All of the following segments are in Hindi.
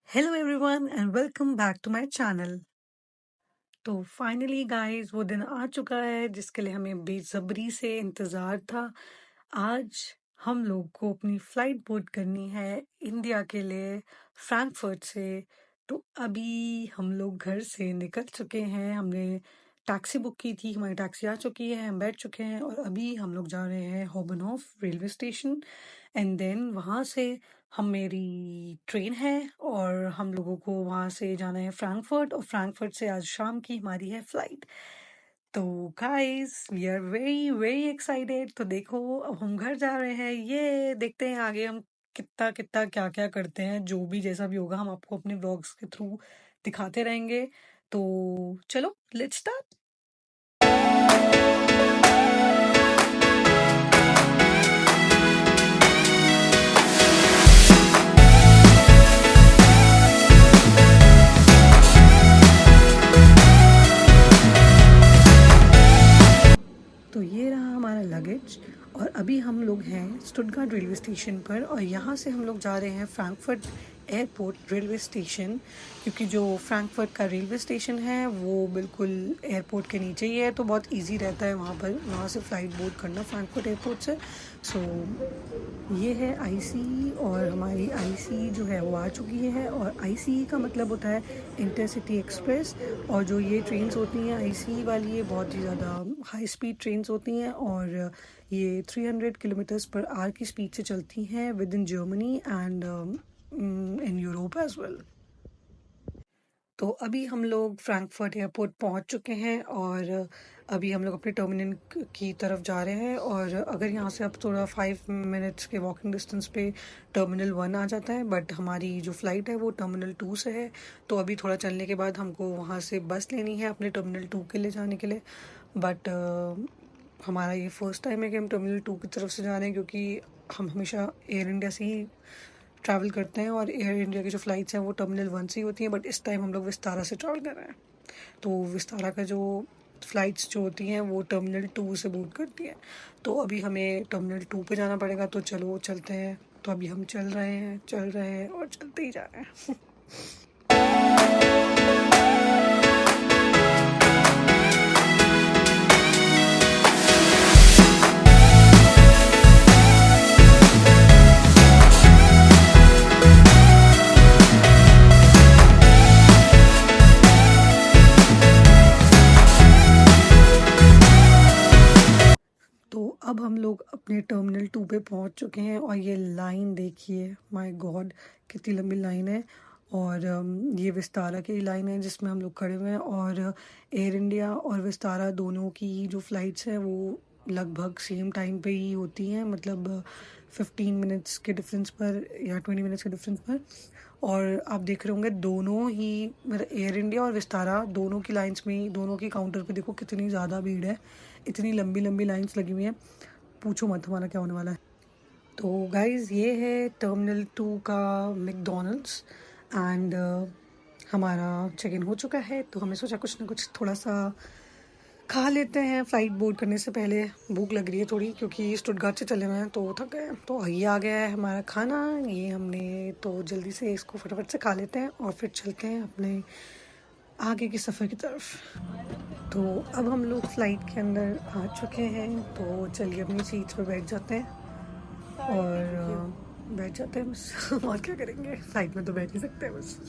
Hello everyone and welcome back to my channel. तो फाइनली गाइस वो दिन आ चुका है जिसके लिए हमें बेसब्री से इंतज़ार था। आज हम लोग को अपनी फ़्लाइट बोर्ड करनी है इंडिया के लिए फ्रैंकफर्ट से। तो अभी हम लोग घर से निकल चुके हैं, हमने टैक्सी बुक की थी, हमारी टैक्सी आ चुकी है, हम बैठ चुके हैं और अभी हम लोग जा रहे हैं होबनहोफ रेलवे स्टेशन। एंड देन वहाँ से हम मेरी ट्रेन है और हम लोगों को वहाँ से जाना है फ्रैंकफर्ट और फ्रैंकफर्ट से आज शाम की हमारी है फ्लाइट। तो guys we are very very excited. तो देखो अब हम घर जा रहे हैं, ये देखते हैं आगे हम कितना कितना क्या क्या करते हैं। जो भी जैसा भी होगा हम आपको अपने व्लॉग्स के थ्रू दिखाते रहेंगे। तो चलो लेट्स स्टार्ट। तो ये रहा हमारा लगेज और अभी हम लोग हैं स्टुटगार्ट रेलवे स्टेशन पर और यहाँ से हम लोग जा रहे हैं फ्रैंकफर्ट एयरपोर्ट रेलवे स्टेशन, क्योंकि जो फ्रैंकफर्ट का रेलवे स्टेशन है वो बिल्कुल एयरपोर्ट के नीचे ही है, तो बहुत इजी रहता है वहाँ से फ़्लाइट बोर्ड करना फ्रैंकफर्ट एयरपोर्ट से। सो ये है आईसी और हमारी आईसी जो है वो आ चुकी है और आईसी का मतलब होता है इंटरसिटी एक्सप्रेस। और जो ये ट्रेन्स होती हैं आईसी वाली, ये बहुत ही ज़्यादा हाई स्पीड ट्रेन्स होती हैं और ये 300 किलोमीटर्स पर आवर की स्पीड से चलती हैं within Germany and in Europe as well. तो अभी हम लोग फ्रैंकफर्ट एयरपोर्ट पहुंच चुके हैं और अभी हम लोग अपने टर्मिनल की तरफ जा रहे हैं। और अगर यहाँ से अब थोड़ा 5 मिनट्स के वॉकिंग डिस्टेंस पे टर्मिनल 1 आ जाता है, बट हमारी जो फ़्लाइट है वो टर्मिनल 2 से है। तो अभी थोड़ा चलने के बाद हमको वहाँ से बस लेनी है अपने टर्मिनल 2 के लिए जाने के लिए। बट हमारा ये फर्स्ट टाइम है कि हम टर्मिनल 2 की तरफ से जा रहे हैं, क्योंकि हम हमेशा एयर इंडिया से ही ट्रैवल करते हैं और एयर इंडिया की जो फ़्लाइट्स हैं वो टर्मिनल 1 से ही होती हैं। बट इस टाइम हम लोग विस्तारा से ट्रैवल कर रहे हैं, तो विस्तारा का जो फ़्लाइट्स जो होती हैं वो टर्मिनल 2 से बोर्ड करती हैं। तो अभी हमें टर्मिनल 2 पे जाना पड़ेगा, तो चलो चलते हैं। तो अभी हम चल रहे हैं और चलते ही जा रहे हैं। तो अब हम लोग अपने टर्मिनल 2 पे पहुंच चुके हैं और ये लाइन देखिए, माय गॉड कितनी लंबी लाइन है। और ये विस्तारा की लाइन है जिसमें हम लोग खड़े हुए हैं। और एयर इंडिया और विस्तारा दोनों की जो फ़्लाइट्स हैं वो लगभग सेम टाइम पे ही होती हैं, मतलब 15 मिनट्स के डिफरेंस पर या 20 मिनट्स के डिफरेंस पर। और आप देख रहे होंगे दोनों ही, मतलब एयर इंडिया और विस्तारा दोनों की लाइंस में, दोनों की काउंटर पे देखो कितनी ज़्यादा भीड़ है, इतनी लंबी लंबी लाइंस लगी हुई हैं, पूछो मत हमारा क्या होने वाला है। तो गाइज़ ये है टर्मिनल 2 का मैकडॉनल्ड्स एंड हमारा चेक इन हो चुका है। तो हमें सोचा कुछ ना कुछ थोड़ा सा खा लेते हैं फ़्लाइट बोर्ड करने से पहले। भूख लग रही है थोड़ी, क्योंकि स्टुटगार्ट से चले हुए हैं तो थक गए हैं। तो ये आ गया है हमारा खाना, ये हमने तो जल्दी से इसको फटाफट से खा लेते हैं और फिर चलते हैं अपने आगे के सफ़र की तरफ। तो अब हम लोग फ़्लाइट के अंदर आ चुके हैं, तो चलिए अपनी सीट्स पर बैठ जाते हैं और बैठ जाते हैं बस। और क्या करेंगे, फ़्लाइट में तो बैठ ही सकते हैं बस।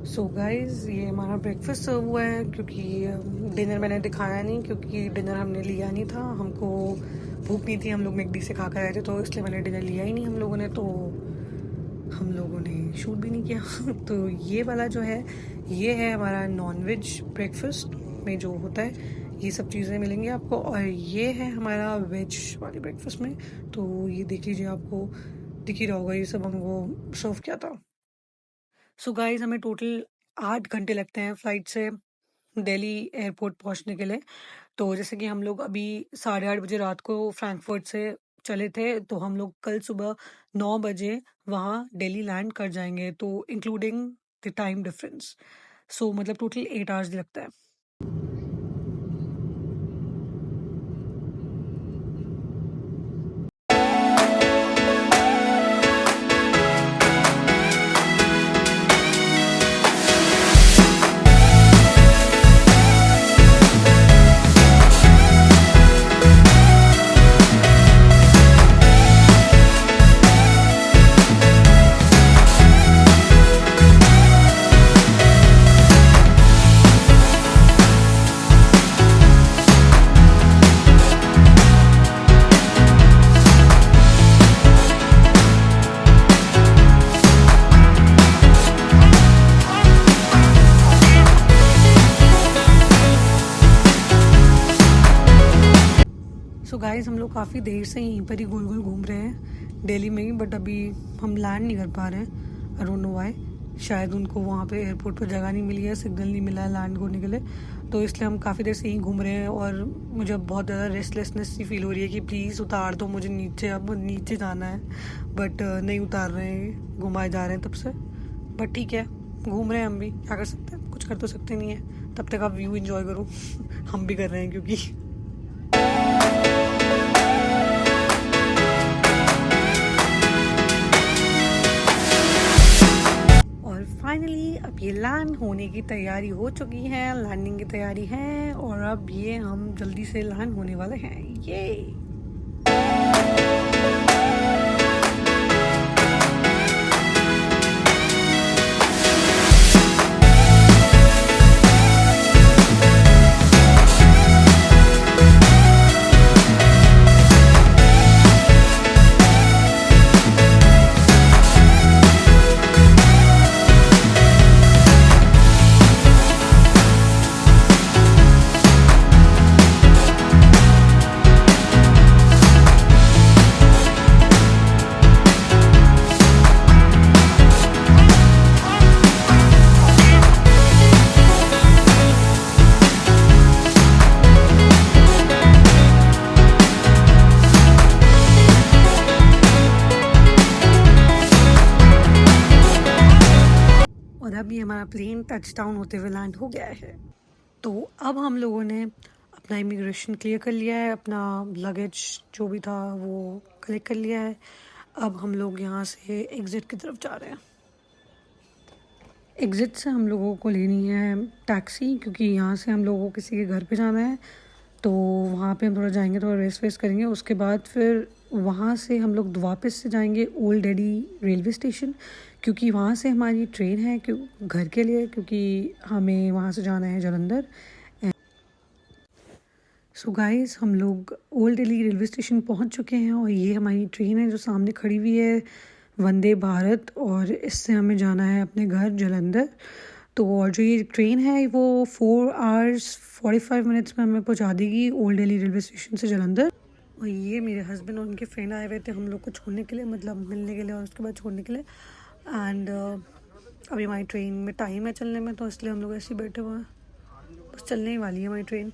सो गाइज़ ये हमारा ब्रेकफास्ट सर्व हुआ है, क्योंकि डिनर मैंने दिखाया नहीं, क्योंकि डिनर हमने लिया नहीं था, हमको भूख नहीं थी, हम लोग मैकडी से खा कर आए थे, तो इसलिए मैंने डिनर लिया ही नहीं हम लोगों ने, तो हम लोगों ने शूट भी नहीं किया। तो ये वाला जो है ये है हमारा नॉन वेज ब्रेकफास्ट में जो होता है ये सब चीज़ें मिलेंगी आपको। और ये है हमारा वेज वाली ब्रेकफास्ट में, तो ये देख लीजिए, आपको दिख ही रहा होगा, ये सब हमको सर्व किया था। सो गाइज हमें टोटल 8 घंटे लगते हैं फ़्लाइट से दिल्ली एयरपोर्ट पहुंचने के लिए। तो जैसे कि हम लोग अभी 8:30 बजे रात को फ्रैंकफर्ट से चले थे, तो हम लोग कल सुबह 9 बजे वहाँ दिल्ली लैंड कर जाएंगे, तो इंक्लूडिंग द टाइम डिफरेंस। सो मतलब टोटल 8 आवर्स लगता है। सो गाइस हम लोग काफ़ी देर से यहीं पर ही गोल गोल घूम रहे हैं दिल्ली में ही, बट अभी हम लैंड नहीं कर पा रहे हैं। आई डोंट नो व्हाई, शायद उनको वहाँ पे एयरपोर्ट पर जगह नहीं मिली है, सिग्नल नहीं मिला है लैंड होने के लिए, तो इसलिए हम काफ़ी देर से यहीं घूम रहे हैं। और मुझे बहुत ज़्यादा रेस्टलेसनेस सी फील हो रही है कि प्लीज़ उतार दो मुझे नीचे, अब नीचे जाना है, बट नहीं उतार रहे हैं, घुमाए जा रहे हैं तब से। बट ठीक है, घूम रहे हैं हम भी, क्या कर सकते हैं, कुछ कर तो सकते नहीं है। तब तक आप व्यू इन्जॉय करो हम भी कर रहे हैं क्योंकि फाइनली अब ये लैंड होने की तैयारी हो चुकी है, लैंडिंग की तैयारी है, और अब ये हम जल्दी से लैंड होने वाले हैं। ये और अभी हमारा प्लेन टच डाउन होते हुए लैंड हो गया है। तो अब हम लोगों ने अपना इमिग्रेशन क्लियर कर लिया है, अपना लगेज जो भी था वो कलेक्ट कर लिया है। अब हम लोग यहाँ से एग्ज़िट की तरफ जा रहे हैं। एग्ज़िट से हम लोगों को लेनी है टैक्सी, क्योंकि यहाँ से हम लोगों को किसी के घर पे जाना है, तो वहाँ पे हम थोड़ा जाएंगे, थोड़ा रेस्ट वेस्ट करेंगे, उसके बाद फिर वहाँ से हम लोग वापस से जाएंगे ओल्ड दिल्ली रेलवे स्टेशन, क्योंकि वहाँ से हमारी ट्रेन है घर के लिए, क्योंकि हमें वहाँ से जाना है जालंधर। सो गाइस हम लोग ओल्ड दिल्ली रेलवे स्टेशन पहुँच चुके हैं, और ये हमारी ट्रेन है जो सामने खड़ी हुई है, वंदे भारत, और इससे हमें जाना है अपने घर जालंधर। तो और जो ये ट्रेन है वो 4 आवर्स 45 मिनट्स में हमें पहुंचा देगी ओल्ड दिल्ली रेलवे स्टेशन से जालंधर। और ये मेरे हस्बैंड और उनके फ्रेंड आए हुए थे हम लोग को छोड़ने के लिए, मतलब मिलने के लिए और उसके बाद छोड़ने के लिए। एंड अभी हमारी ट्रेन में टाइम है चलने में, तो इसलिए हम लोग ऐसे ही बैठे हुए हैं, बस चलने ही वाली है हमारी ट्रेन।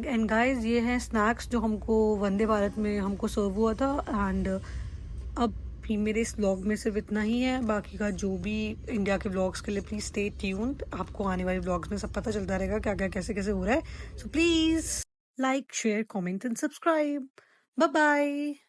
एंड गाइस ये हैं स्नैक्स जो हमको वंदे भारत में हमको सर्व हुआ था। एंड अब भी मेरे इस व्लॉग में सिर्फ इतना ही है, बाकी का जो भी इंडिया के व्लॉग्स के लिए प्लीज़ स्टे ट्यून्ड, आपको आने वाले व्लॉग्स में सब पता चलता रहेगा क्या क्या कैसे कैसे हो रहा है। So please like share comment and subscribe. Bye bye.